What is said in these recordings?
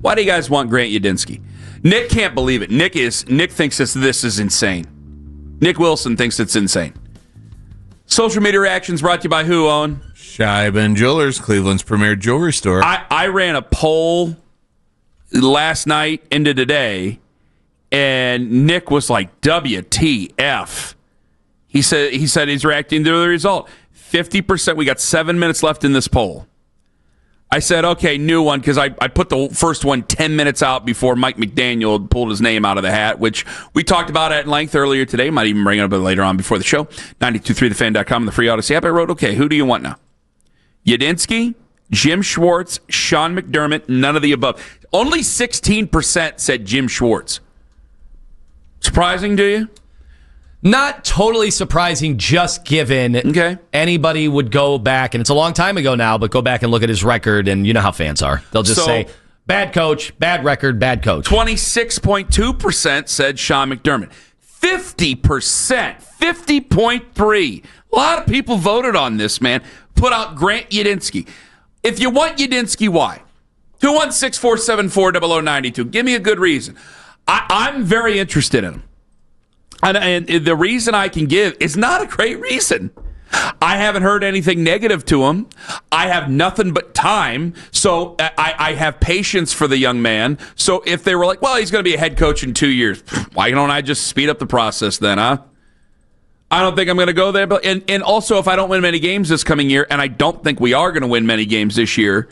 Why do you guys want Grant Udinski? Nick can't believe it. Nick thinks this is insane. Nick Wilson thinks it's insane. Social media reactions brought to you by who, Owen? Scheiben Jewelers, Cleveland's premier jewelry store. I ran a poll last night into today, and Nick was like, WTF. He said he's reacting to the result. 50%. We got 7 minutes left in this poll. I said, okay, new one, because I put the first one 10 minutes out before Mike McDaniel pulled his name out of the hat, which we talked about at length earlier today. Might even bring it up later on before the show. 923thefan.com and the free Odyssey app. I wrote, okay, who do you want now? Udinski, Jim Schwartz, Sean McDermott, none of the above. Only 16% said Jim Schwartz. Surprising to you? Not totally surprising, just given anybody would go back, and it's a long time ago now, but go back and look at his record, and you know how fans are. They'll just say, bad coach, bad record, bad coach. 26.2% said Sean McDermott. 50%, 50.3%. A lot of people voted on this, man. Put out Grant Udinski. If you want Udinski, why? 216-474-0092. Give me a good reason. I'm very interested in him. And the reason I can give is not a great reason. I haven't heard anything negative to him. I have nothing but time, so I have patience for the young man. So if they were like, well, he's going to be a head coach in 2 years, why don't I just speed up the process then, huh? I don't think I'm going to go there. But and also, if I don't win many games this coming year, and I don't think we are going to win many games this year,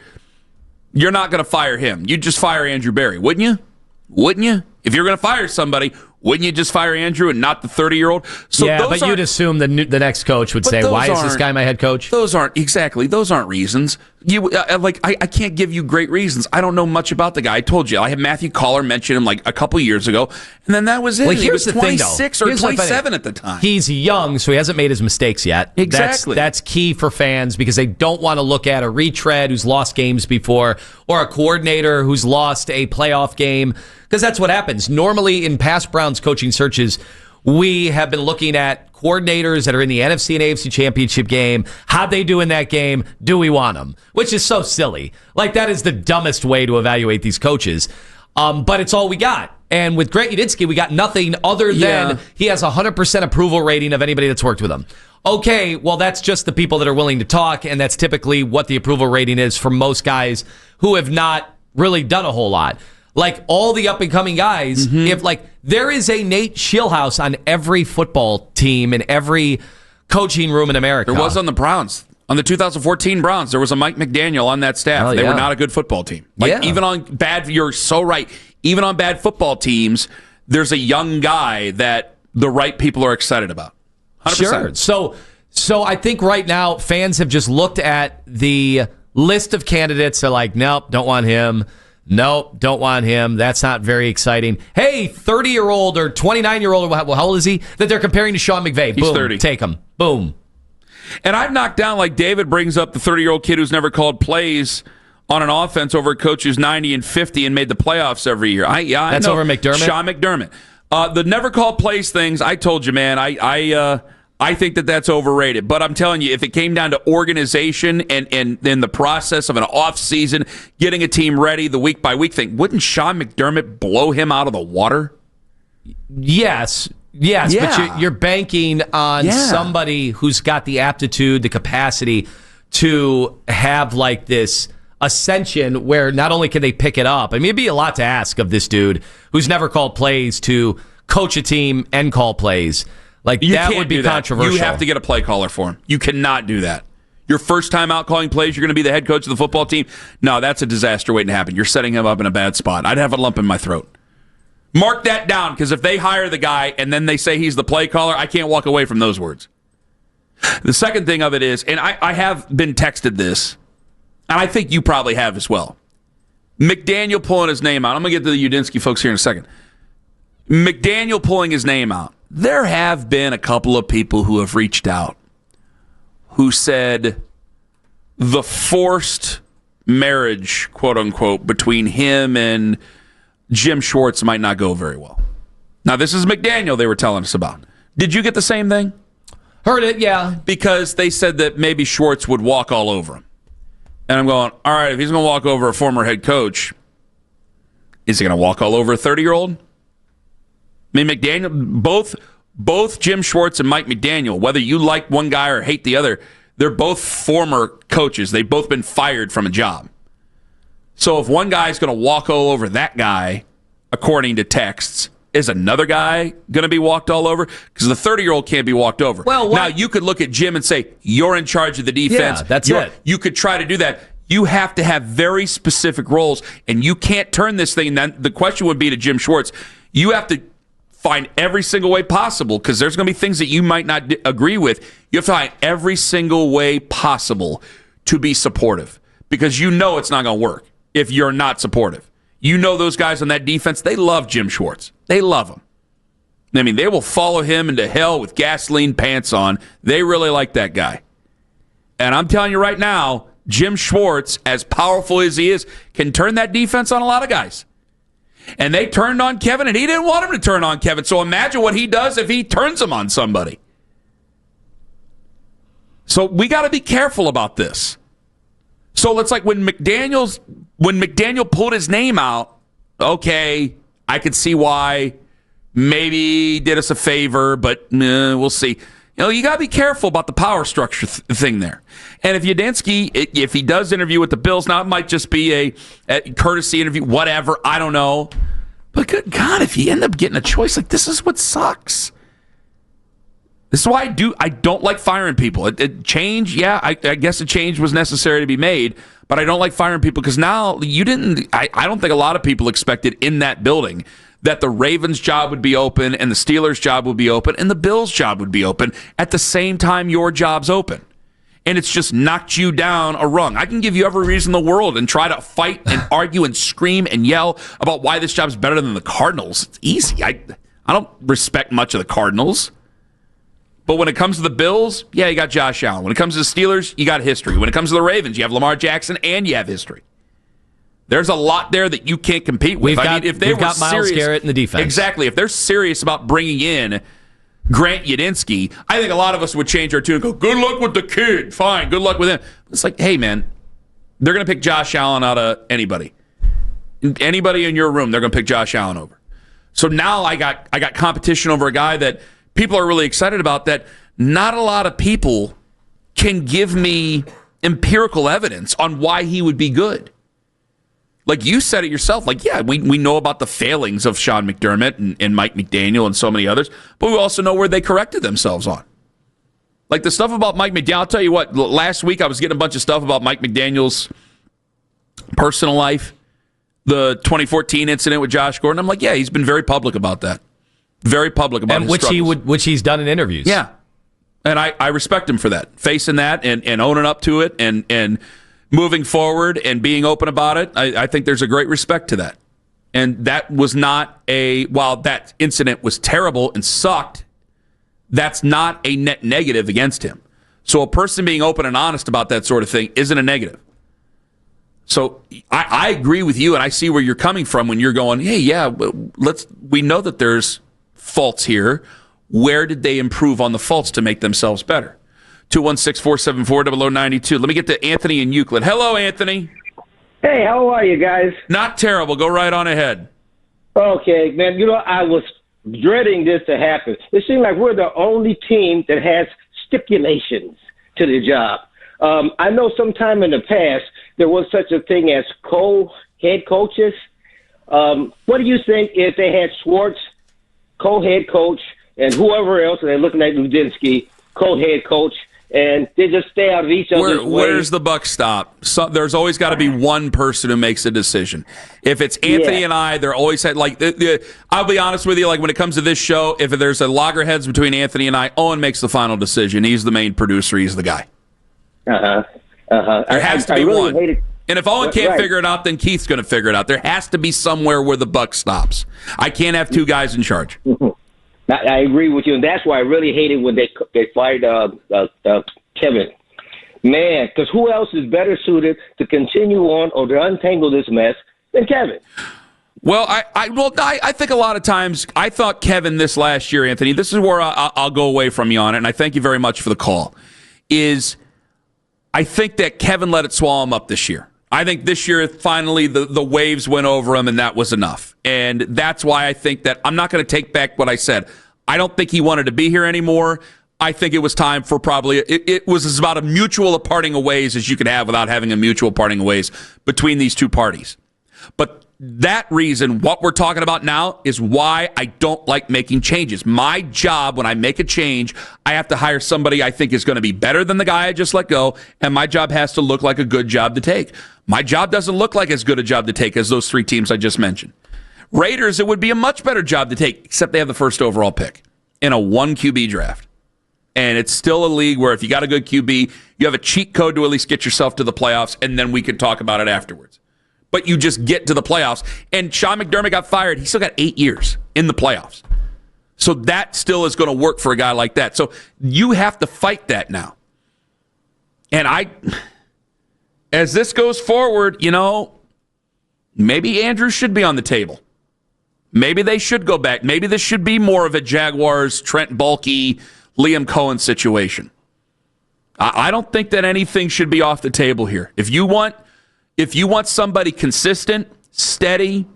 you're not going to fire him. You'd just fire Andrew Berry, wouldn't you? Wouldn't you? If you're going to fire somebody, wouldn't you just fire Andrew and not the 30-year-old? So yeah, but you'd assume the next coach would say, why is this guy my head coach? Those aren't reasons. I can't give you great reasons. I don't know much about the guy. I told you. I had Matthew Collar mention him like a couple years ago, and then that was it. Well, he was 26 or 27 at the time. He's young, so he hasn't made his mistakes yet. Exactly. That's key for fans because they don't want to look at a retread who's lost games before or a coordinator who's lost a playoff game because that's what happens. Normally in past Browns coaching searches, we have been looking at coordinators that are in the NFC and AFC championship game. How'd they do in that game? Do we want them? Which is so silly. Like, that is the dumbest way to evaluate these coaches. But it's all we got. And with Grant Udinski, we got nothing other than he has 100% approval rating of anybody that's worked with him. Okay, well, that's just the people that are willing to talk, and that's typically what the approval rating is for most guys who have not really done a whole lot. Like all the up-and-coming guys, if like there is a Nate Schillhouse on every football team in every coaching room in America. There was on the Browns. On the 2014 Browns, there was a Mike McDaniel on that staff. They were not a good football team. Even on bad, you're so right. Even on bad football teams, there's a young guy that the right people are excited about. 100%. Sure. So I think right now fans have just looked at the list of candidates. They're like, nope, don't want him. Nope, don't want him. That's not very exciting. Hey, 30-year-old or 29-year-old, how old is he? That they're comparing to Sean McVay. He's Boom, 30. Take him. Boom. And I've knocked down, like David brings up, the 30-year-old kid who's never called plays on an offense over a coach who's 90 and 50 and made the playoffs every year. I That's know. over McDermott? Sean McDermott. The never called plays things, I told you, man, I think that's overrated. But I'm telling you, if it came down to organization and the process of an offseason, getting a team ready, the week-by-week thing, wouldn't Sean McDermott blow him out of the water? Yes, but you're banking on somebody who's got the aptitude, the capacity to have like this ascension where not only can they pick it up, I mean, it'd be a lot to ask of this dude who's never called plays to coach a team and call plays. Like, that would be controversial. You have to get a play caller for him. You cannot do that. Your first time out calling plays, you're going to be the head coach of the football team. No, that's a disaster waiting to happen. You're setting him up in a bad spot. I'd have a lump in my throat. Mark that down, because if they hire the guy and then they say he's the play caller, I can't walk away from those words. The second thing of it is, and I have been texted this, and I think you probably have as well. McDaniel pulling his name out. I'm going to get to the Udinsky folks here in a second. McDaniel pulling his name out. There have been a couple of people who have reached out who said the forced marriage, quote unquote, between him and Jim Schwartz might not go very well. Now, this is McDaniel they were telling us about. Did you get the same thing? Heard it, yeah. Because they said that maybe Schwartz would walk all over him. And I'm going, all right, if he's going to walk over a former head coach, Is he going to walk all over a 30-year-old? I mean, McDaniel, both Jim Schwartz and Mike McDaniel, whether you like one guy or hate the other, they're both former coaches. They've both been fired from a job. So if one guy's going to walk all over that guy, according to texts, is another guy going to be walked all over? Because the 30-year-old can't be walked over. Well, now, you could look at Jim and say, you're in charge of the defense. Yeah, that's it. You could try to do that. You have to have very specific roles, and you can't turn this thing. Then the question would be to Jim Schwartz, you have to find every single way possible, because there's going to be things that you might not agree with. You have to find every single way possible to be supportive, because you know it's not going to work if you're not supportive. You know those guys on that defense, they love Jim Schwartz. They love him. I mean, they will follow him into hell with gasoline pants on. They really like that guy. And I'm telling you right now, Jim Schwartz, as powerful as he is, can turn that defense on a lot of guys. And they turned on Kevin, and he didn't want him to turn on Kevin. So imagine what he does if he turns him on somebody. So we got to be careful about this. So it's like when McDaniel pulled his name out, okay, I could see why. Maybe he did us a favor, but we'll see. You got to be careful about the power structure thing there. And if Udinsky, if he does interview with the Bills, now it might just be a courtesy interview, whatever, I don't know. But good God, if you end up getting a choice, like, this is what sucks. This is why I don't like firing people. Change, yeah, I guess a change was necessary to be made, but I don't like firing people because now I don't think a lot of people expected in that building that the Ravens' job would be open and the Steelers' job would be open and the Bills' job would be open at the same time your job's open. And it's just knocked you down a rung. I can give you every reason in the world and try to fight and argue and scream and yell about why this job's better than the Cardinals. It's easy. I don't respect much of the Cardinals. But when it comes to the Bills, yeah, you got Josh Allen. When it comes to the Steelers, you got history. When it comes to the Ravens, you have Lamar Jackson and you have history. There's a lot there that you can't compete with. We've got Myles Garrett in the defense. Exactly. If they're serious about bringing in Grant Udinski, I think a lot of us would change our tune and go, good luck with the kid. Fine, good luck with him. It's like, hey, man, they're going to pick Josh Allen out of anybody. Anybody in your room, they're going to pick Josh Allen over. So now I got competition over a guy that people are really excited about that not a lot of people can give me empirical evidence on why he would be good. Like you said it yourself, like, yeah, we know about the failings of Sean McDermott and Mike McDaniel and so many others, but we also know where they corrected themselves on. Like the stuff about Mike McDaniel, I'll tell you what, last week I was getting a bunch of stuff about Mike McDaniel's personal life, the 2014 incident with Josh Gordon. I'm like, yeah, he's been very public about that. Very public about his struggles. Which he's done in interviews. Yeah. And I respect him for that, facing that and owning up to it and moving forward and being open about it. I think there's a great respect to that. And that was not while that incident was terrible and sucked, that's not a net negative against him. So a person being open and honest about that sort of thing isn't a negative. So I agree with you, and I see where you're coming from when you're going, hey, yeah, we know that there's faults here. Where did they improve on the faults to make themselves better? 216-474-0092. Let me get to Anthony in Euclid. Hello, Anthony. Hey, how are you guys? Not terrible. Go right on ahead. Okay, man. I was dreading this to happen. It seems like we're the only team that has stipulations to the job. I know sometime in the past there was such a thing as co-head coaches. What do you think if they had Schwartz, co-head coach, and whoever else, and they're looking at Udinsky, co-head coach, and they just stay out of each other's way? Where's the buck stop? So, there's always got to be one person who makes a decision. If it's Anthony and I, they're always had, like, I'll be honest with you, like when it comes to this show, if there's a loggerheads between Anthony and I, Owen makes the final decision. He's the main producer. He's the guy. There has to be really one. And if Owen can't figure it out, then Keith's going to figure it out. There has to be somewhere where the buck stops. I can't have two guys in charge. I agree with you, and that's why I really hated when they fired Kevin. Man, because who else is better suited to continue on or to untangle this mess than Kevin? Well, I think a lot of times, I thought Kevin this last year, Anthony, this is where I'll go away from you on it, and I thank you very much for the call, is I think that Kevin let it swallow him up this year. I think this year, finally, the waves went over him, and that was enough. And that's why I think that I'm not going to take back what I said. I don't think he wanted to be here anymore. I think it was time for it was as about a mutual parting of ways as you could have without having a mutual parting of ways between these two parties. But that reason, what we're talking about now, is why I don't like making changes. My job, when I make a change, I have to hire somebody I think is going to be better than the guy I just let go, and my job has to look like a good job to take. My job doesn't look like as good a job to take as those three teams I just mentioned. Raiders, it would be a much better job to take, except they have the first overall pick in a 1 QB draft. And it's still a league where if you got a good QB, you have a cheat code to at least get yourself to the playoffs, and then we can talk about it afterwards. But you just get to the playoffs. And Sean McDermott got fired. He still got 8 years in the playoffs. So that still is going to work for a guy like that. So you have to fight that now. And as this goes forward, maybe Andrew should be on the table. Maybe they should go back. Maybe this should be more of a Jaguars, Trent Baalke, Liam Cohen situation. I don't think that anything should be off the table here. If you want somebody consistent, steady,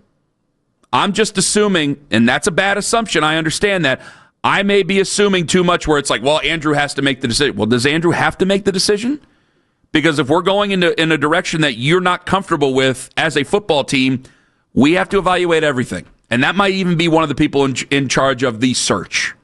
I'm just assuming, and that's a bad assumption, I understand that. I may be assuming too much where it's like, well, Andrew has to make the decision. Well, does Andrew have to make the decision? Because if we're going in a direction that you're not comfortable with as a football team, we have to evaluate everything. And that might even be one of the people in charge of the search.